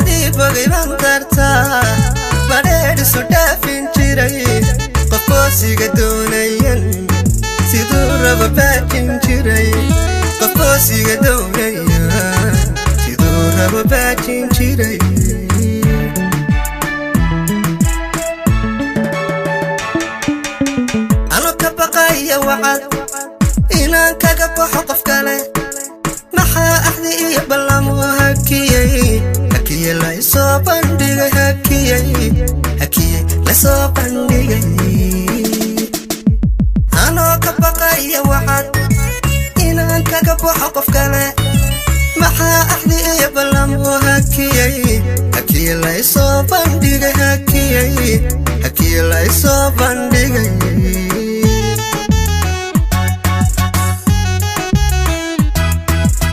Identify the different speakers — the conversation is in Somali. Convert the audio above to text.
Speaker 1: wadii bogay baan dartaa badheedh isu dhaafin jiray qofkoosiga doonayan siduu raba baajin jiray qofkoosiga doonayan siduu raba baajin jiray ano ka baqaya wacad inaan kaga baxo qof kale maxaa axdi iyo ballamo hakiyey la isoo bandhigay hakiyey la soo bandhigay ano ka baqaya wacad inaan kaga baxo qof kale maxaa axdi iyo ballamo hakiyey la isoo bandhigay hakiyey la isoo bandhigay